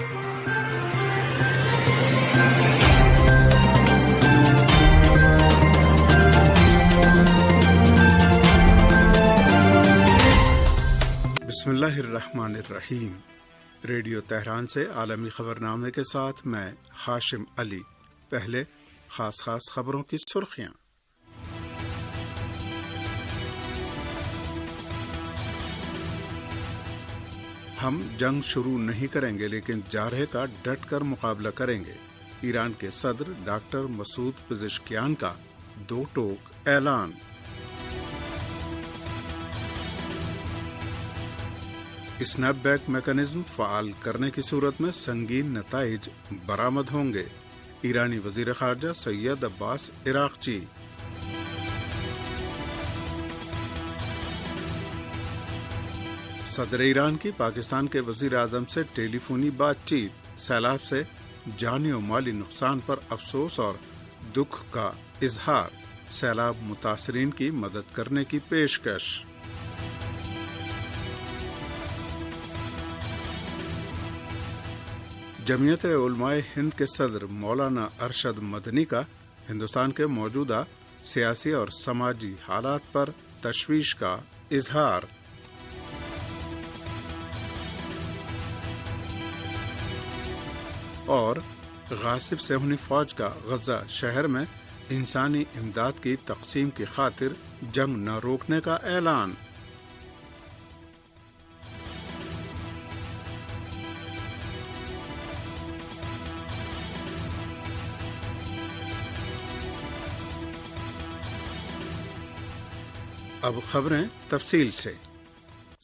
بسم اللہ الرحمن الرحیم۔ ریڈیو تہران سے عالمی خبرنامے کے ساتھ میں ہاشم علی۔ پہلے خاص خبروں کی سرخیاں۔ ہم جنگ شروع نہیں کریں گے لیکن جارحے کا ڈٹ کر مقابلہ کریں گے۔ ایران کے صدر ڈاکٹر مسعود پزشکیان کا دو ٹوک اعلان۔ اسنیپ بیک میکانزم فعال کرنے کی صورت میں سنگین نتائج برآمد ہوں گے۔ ایرانی وزیر خارجہ سید عباس عراقچی۔ صدر ایران کی پاکستان کے وزیر اعظم سے ٹیلی فونی بات چیت۔ سیلاب سے جانی و مالی نقصان پر افسوس اور دکھ کا اظہار۔ سیلاب متاثرین کی مدد کرنے کی پیشکش۔ جمعیت علماء ہند کے صدر مولانا ارشد مدنی کا ہندوستان کے موجودہ سیاسی اور سماجی حالات پر تشویش کا اظہار۔ اور غاصب صہیونی فوج کا غزہ شہر میں انسانی امداد کی تقسیم کی خاطر جنگ نہ روکنے کا اعلان۔ اب خبریں تفصیل سے۔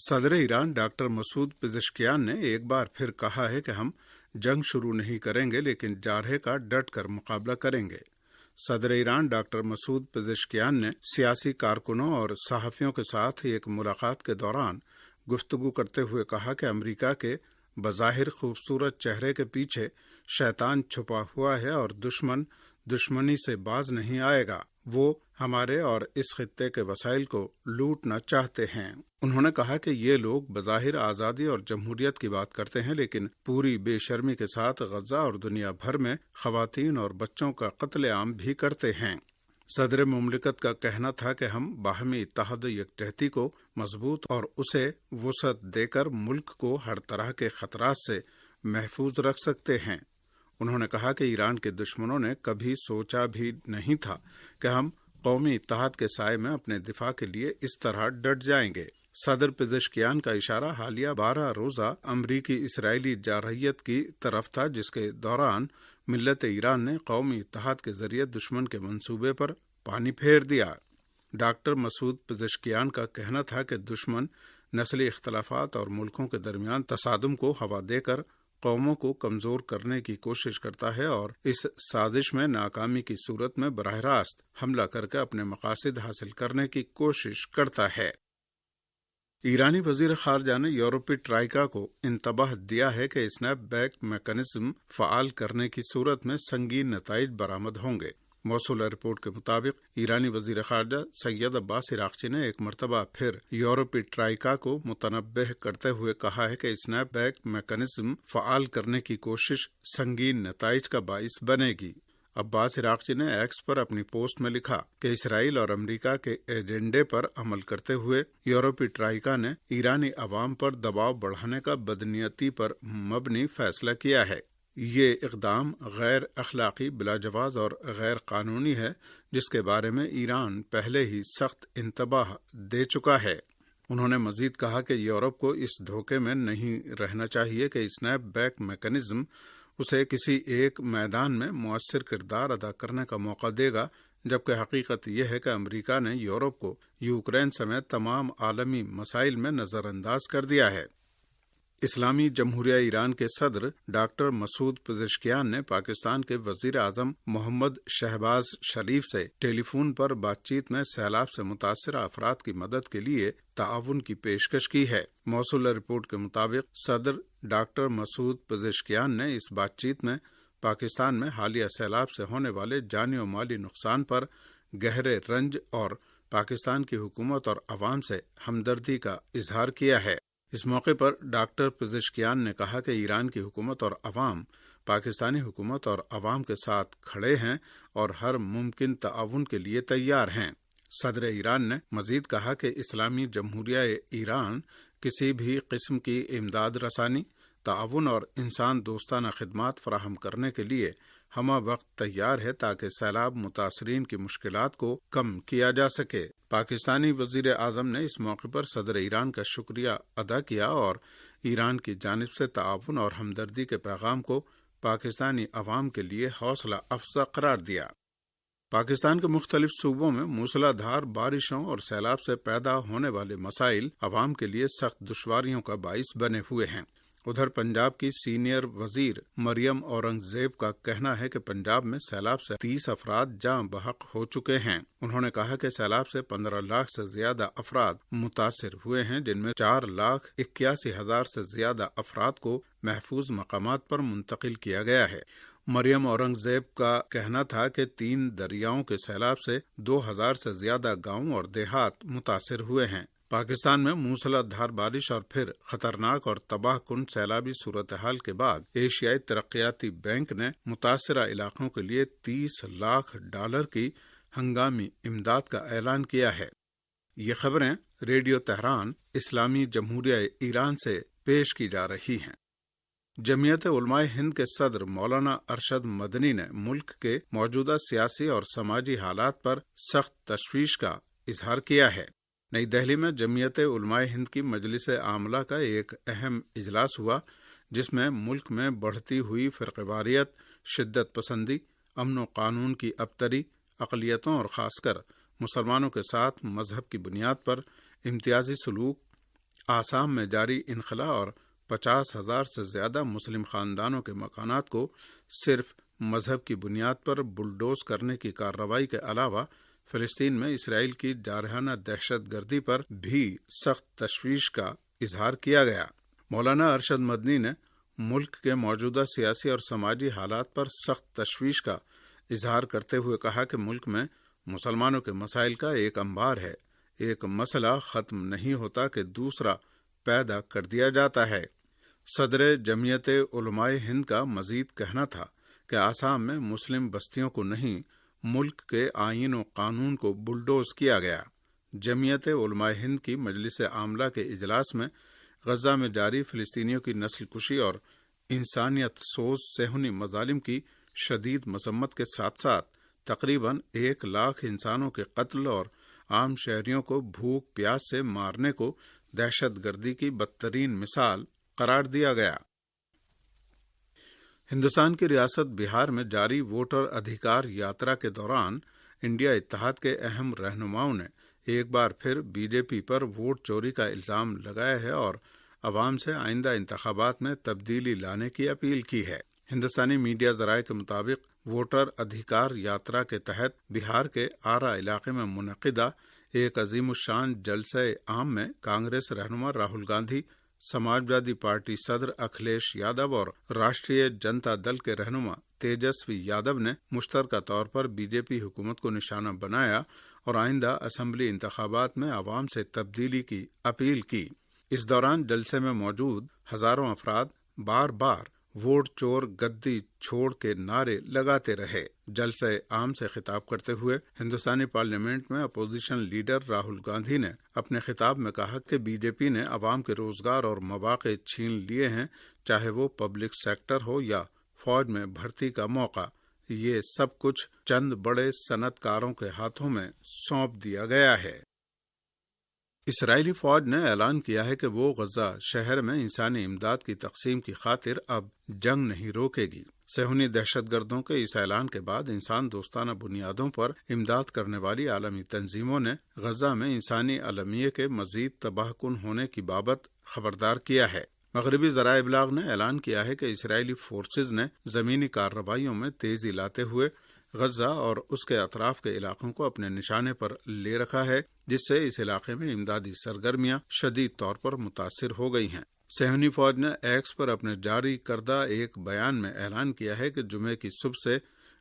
صدر ایران ڈاکٹر مسعود پزشکیان نے ایک بار پھر کہا ہے کہ ہم جنگ شروع نہیں کریں گے لیکن جارحے کا ڈٹ کر مقابلہ کریں گے۔ صدر ایران ڈاکٹر مسعود پزشکیان نے سیاسی کارکنوں اور صحافیوں کے ساتھ ایک ملاقات کے دوران گفتگو کرتے ہوئے کہا کہ امریکہ کے بظاہر خوبصورت چہرے کے پیچھے شیطان چھپا ہوا ہے اور دشمن دشمنی سے باز نہیں آئے گا۔ وہ ہمارے اور اس خطے کے وسائل کو لوٹنا چاہتے ہیں۔ انہوں نے کہا کہ یہ لوگ بظاہر آزادی اور جمہوریت کی بات کرتے ہیں لیکن پوری بے شرمی کے ساتھ غزہ اور دنیا بھر میں خواتین اور بچوں کا قتل عام بھی کرتے ہیں۔ صدر مملکت کا کہنا تھا کہ ہم باہمی اتحاد و یکجہتی کو مضبوط اور اسے وسعت دے کر ملک کو ہر طرح کے خطرات سے محفوظ رکھ سکتے ہیں۔ انہوں نے کہا کہ ایران کے دشمنوں نے کبھی سوچا بھی نہیں تھا کہ ہم قومی اتحاد کے سائے میں اپنے دفاع کے لیے اس طرح ڈٹ جائیں گے۔ صدر پزشکیان کا اشارہ حالیہ 12 روزہ امریکی اسرائیلی جارحیت کی طرف تھا جس کے دوران ملت ایران نے قومی اتحاد کے ذریعے دشمن کے منصوبے پر پانی پھیر دیا۔ ڈاکٹر مسعود پزشکیان کا کہنا تھا کہ دشمن نسلی اختلافات اور ملکوں کے درمیان تصادم کو ہوا دے کر قوموں کو کمزور کرنے کی کوشش کرتا ہے اور اس سازش میں ناکامی کی صورت میں براہ راست حملہ کر کے اپنے مقاصد حاصل کرنے کی کوشش کرتا ہے۔ ایرانی وزیر خارجہ نے یورپی ٹرائیکا کو انتباہ دیا ہے کہ اسنیپ بیک میکانزم فعال کرنے کی صورت میں سنگین نتائج برآمد ہوں گے۔ موصولہ رپورٹ کے مطابق ایرانی وزیر خارجہ سید عباس عراقچی نے ایک مرتبہ پھر یورپی ٹرائیکا کو متنبہ کرتے ہوئے کہا ہے کہ اسنیپ بیک میکانزم فعال کرنے کی کوشش سنگین نتائج کا باعث بنے گی۔ عباس عراقچی نے ایکس پر اپنی پوسٹ میں لکھا کہ اسرائیل اور امریکہ کے ایجنڈے پر عمل کرتے ہوئے یورپی ٹرائیکا نے ایرانی عوام پر دباؤ بڑھانے کا بدنیتی پر مبنی فیصلہ کیا ہے۔ یہ اقدام غیر اخلاقی، بلا جواز اور غیر قانونی ہے جس کے بارے میں ایران پہلے ہی سخت انتباہ دے چکا ہے۔ انہوں نے مزید کہا کہ یورپ کو اس دھوکے میں نہیں رہنا چاہیے کہ اسنیپ بیک میکانزم اسے کسی ایک میدان میں مؤثر کردار ادا کرنے کا موقع دے گا، جبکہ حقیقت یہ ہے کہ امریکہ نے یورپ کو یوکرین سمیت تمام عالمی مسائل میں نظر انداز کر دیا ہے۔ اسلامی جمہوریہ ایران کے صدر ڈاکٹر مسعود پزشکیان نے پاکستان کے وزیر اعظم محمد شہباز شریف سے ٹیلی فون پر بات چیت میں سیلاب سے متاثرہ افراد کی مدد کے لیے تعاون کی پیشکش کی ہے۔ موصولہ رپورٹ کے مطابق صدر ڈاکٹر مسعود پزشکیان نے اس بات چیت میں پاکستان میں حالیہ سیلاب سے ہونے والے جانی و مالی نقصان پر گہرے رنج اور پاکستان کی حکومت اور عوام سے ہمدردی کا اظہار کیا ہے۔ اس موقع پر ڈاکٹر پزشکیان نے کہا کہ ایران کی حکومت اور عوام پاکستانی حکومت اور عوام کے ساتھ کھڑے ہیں اور ہر ممکن تعاون کے لیے تیار ہیں۔ صدر ایران نے مزید کہا کہ اسلامی جمہوریہ ایران کسی بھی قسم کی امداد رسانی، تعاون اور انسان دوستانہ خدمات فراہم کرنے کے لیے ہمہ وقت تیار ہے تاکہ سیلاب متاثرین کی مشکلات کو کم کیا جا سکے۔ پاکستانی وزیر اعظم نے اس موقع پر صدر ایران کا شکریہ ادا کیا اور ایران کی جانب سے تعاون اور ہمدردی کے پیغام کو پاکستانی عوام کے لیے حوصلہ افزا قرار دیا۔ پاکستان کے مختلف صوبوں میں موسلا دھار بارشوں اور سیلاب سے پیدا ہونے والے مسائل عوام کے لیے سخت دشواریوں کا باعث بنے ہوئے ہیں۔ ادھر پنجاب کی سینئر وزیر مریم اورنگزیب کا کہنا ہے کہ پنجاب میں سیلاب سے 30 افراد جاں بحق ہو چکے ہیں۔ انہوں نے کہا کہ سیلاب سے 15 لاکھ سے زیادہ افراد متاثر ہوئے ہیں، جن میں 4,81,000 سے زیادہ افراد کو محفوظ مقامات پر منتقل کیا گیا ہے۔ مریم اورنگزیب کا کہنا تھا کہ 3 دریاؤں کے سیلاب سے 2,000 سے زیادہ گاؤں اور دیہات متاثر ہوئے ہیں۔ پاکستان میں موسلا دھار بارش اور پھر خطرناک اور تباہ کن سیلابی صورتحال کے بعد ایشیائی ترقیاتی بینک نے متاثرہ علاقوں کے لیے $30 لاکھ کی ہنگامی امداد کا اعلان کیا ہے۔ یہ خبریں ریڈیو تہران اسلامی جمہوریہ ایران سے پیش کی جا رہی ہیں۔ جمعیت علماء ہند کے صدر مولانا ارشد مدنی نے ملک کے موجودہ سیاسی اور سماجی حالات پر سخت تشویش کا اظہار کیا ہے۔ نئی دہلی میں جمعیت علماء ہند کی مجلس عاملہ کا ایک اہم اجلاس ہوا، جس میں ملک میں بڑھتی ہوئی فرقواریت، شدت پسندی، امن و قانون کی ابتری، اقلیتوں اور خاص کر مسلمانوں کے ساتھ مذہب کی بنیاد پر امتیازی سلوک، آسام میں جاری انخلا اور 50,000 سے زیادہ مسلم خاندانوں کے مکانات کو صرف مذہب کی بنیاد پر بلڈوز کرنے کی کارروائی کے علاوہ فلسطین میں اسرائیل کی جارحانہ دہشت گردی پر بھی سخت تشویش کا اظہار کیا گیا۔ مولانا ارشد مدنی نے ملک کے موجودہ سیاسی اور سماجی حالات پر سخت تشویش کا اظہار کرتے ہوئے کہا کہ ملک میں مسلمانوں کے مسائل کا ایک انبار ہے، ایک مسئلہ ختم نہیں ہوتا کہ دوسرا پیدا کر دیا جاتا ہے۔ صدر جمعیت علماء ہند کا مزید کہنا تھا کہ آسام میں مسلم بستیوں کو نہیں، ملک کے آئین و قانون کو بلڈوز کیا گیا۔ جمعیت علماء ہند کی مجلس عاملہ کے اجلاس میں غزہ میں جاری فلسطینیوں کی نسل کشی اور انسانیت سوز صہیونی مظالم کی شدید مذمت کے ساتھ ساتھ تقریباً 1 لاکھ انسانوں کے قتل اور عام شہریوں کو بھوک پیاس سے مارنے کو دہشت گردی کی بدترین مثال قرار دیا گیا۔ ہندوستان کی ریاست بہار میں جاری ووٹر ادھیکار یاترا کے دوران انڈیا اتحاد کے اہم رہنماؤں نے ایک بار پھر بی جے پی پر ووٹ چوری کا الزام لگایا ہے اور عوام سے آئندہ انتخابات میں تبدیلی لانے کی اپیل کی ہے۔ ہندوستانی میڈیا ذرائع کے مطابق ووٹر ادھیکار یاترا کے تحت بہار کے آرا علاقے میں منعقدہ ایک عظیم الشان جلسہ عام میں کانگریس رہنما راہل گاندھی، سماجوادی پارٹی صدر اکھلیش یادو اور راشٹریہ جنتا دل کے رہنما تیجسوی یادو نے مشترکہ طور پر بی جے پی حکومت کو نشانہ بنایا اور آئندہ اسمبلی انتخابات میں عوام سے تبدیلی کی اپیل کی۔ اس دوران جلسے میں موجود ہزاروں افراد بار بار ووٹ چور گدی چھوڑ کے نعرے لگاتے رہے۔ جلسہ عام سے خطاب کرتے ہوئے ہندوستانی پارلیمنٹ میں اپوزیشن لیڈر راہل گاندھی نے اپنے خطاب میں کہا کہ بی جے پی نے عوام کے روزگار اور مواقع چھین لیے ہیں، چاہے وہ پبلک سیکٹر ہو یا فوج میں بھرتی کا موقع، یہ سب کچھ چند بڑے صنعت کاروں کے ہاتھوں میں سونپ دیا گیا ہے۔ اسرائیلی فوج نے اعلان کیا ہے کہ وہ غزہ شہر میں انسانی امداد کی تقسیم کی خاطر اب جنگ نہیں روکے گی۔ صہیونی دہشت گردوں کے اس اعلان کے بعد انسان دوستانہ بنیادوں پر امداد کرنے والی عالمی تنظیموں نے غزہ میں انسانی المیہ کے مزید تباہ کن ہونے کی بابت خبردار کیا ہے۔ مغربی ذرائع ابلاغ نے اعلان کیا ہے کہ اسرائیلی فورسز نے زمینی کارروائیوں میں تیزی لاتے ہوئے غزہ اور اس کے اطراف کے علاقوں کو اپنے نشانے پر لے رکھا ہے، جس سے اس علاقے میں امدادی سرگرمیاں شدید طور پر متاثر ہو گئی ہیں۔ صہیونی فوج نے ایکس پر اپنے جاری کردہ ایک بیان میں اعلان کیا ہے کہ جمعے کی صبح سے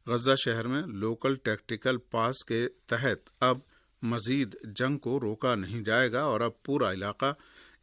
غزہ شہر میں لوکل ٹیکٹیکل پاس کے تحت اب مزید جنگ کو روکا نہیں جائے گا اور اب پورا علاقہ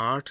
8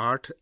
8